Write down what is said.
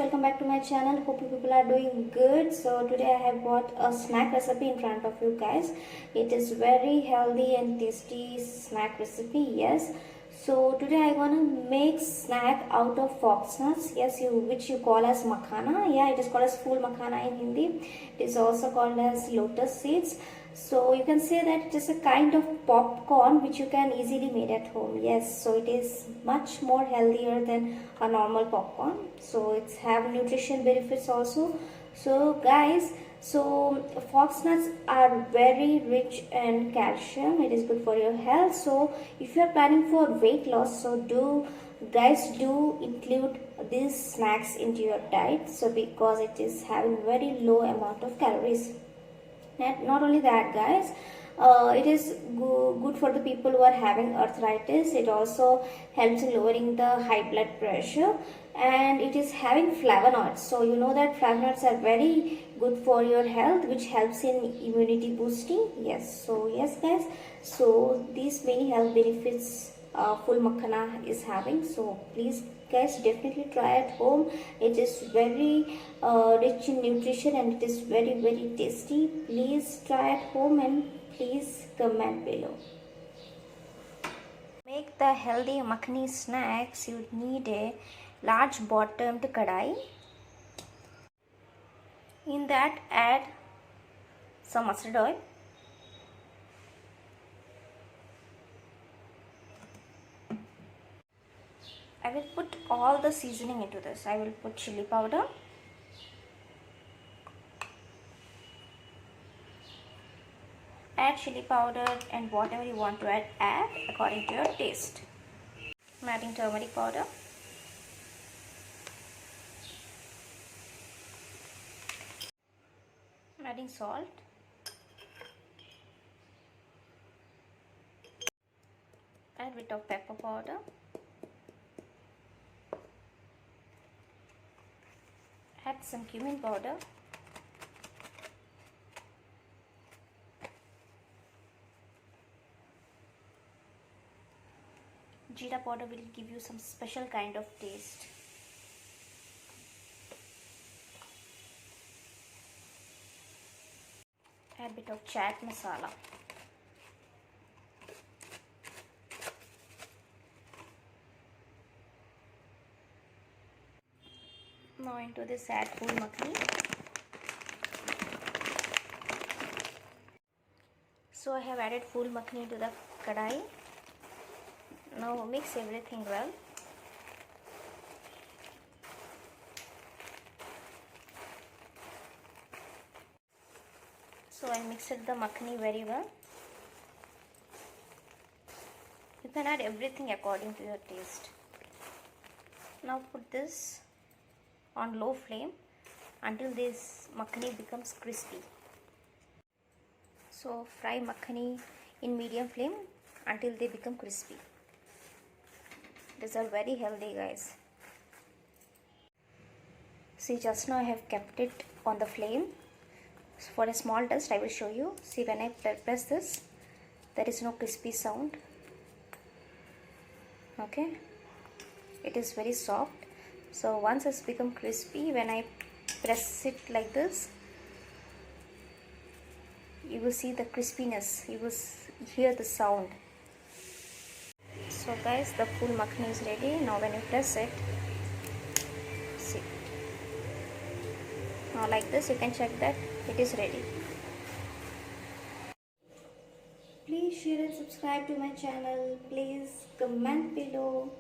welcome back to my channel. Hope you people are doing good. So today I have brought a snack recipe in front of you guys. It is very healthy and tasty snack recipe. Yes, so today I gonna make snack out of fox nuts. Yes, which you call as makhana. Yeah, it is called as phool makhana in Hindi. It is also called as lotus seeds. So you can say that it is a kind of popcorn which you can easily make at home. Yes, so it is much more healthier than a normal popcorn. So it's have nutrition benefits also. So guys, so fox nuts are very rich in calcium. It is good for your health. So if you are planning for weight loss, so do include these snacks into your diet. So because it is having very low amount of calories. Not only that, guys, it is good for the people who are having arthritis. It also helps in lowering the high blood pressure, and it is having flavonoids. So you know that flavonoids are very good for your health, which helps in immunity boosting. Yes, so yes guys, so these many health benefits phool makhana is having. So please guys, definitely try at home. It is very rich in nutrition and it is very tasty. Please try at home and please comment below. Make the healthy makhani snacks, you need a large bottomed kadai. In that add some mustard oil, I will put all the seasoning into this. I will put chili powder, add chili powder and whatever you want to add according to your taste. I'm adding turmeric powder, I'm adding salt, add a bit of pepper powder, add some cumin powder, jeera powder will give you some special kind of taste. Add a bit of chaat masala. Now into this add phool makhani. So I have added phool makhani to the kadai. Now mix everything well. So I mixed the makhani very well. You can add everything according to your taste. Now put this on low flame until this makhani becomes crispy. So fry makhani in medium flame until they become crispy. These are very healthy, guys. See, just now I have kept it on the flame. So for a small test I will show you. See, when I press this, there is no crispy sound. Okay, it is very soft. So once it's become crispy, when I press it like this, you will see the crispiness, you will hear the sound. So guys, the phool makhani is ready. Now when you press it, see, now like this you can check that it is ready. Please share and subscribe to my channel. Please comment below.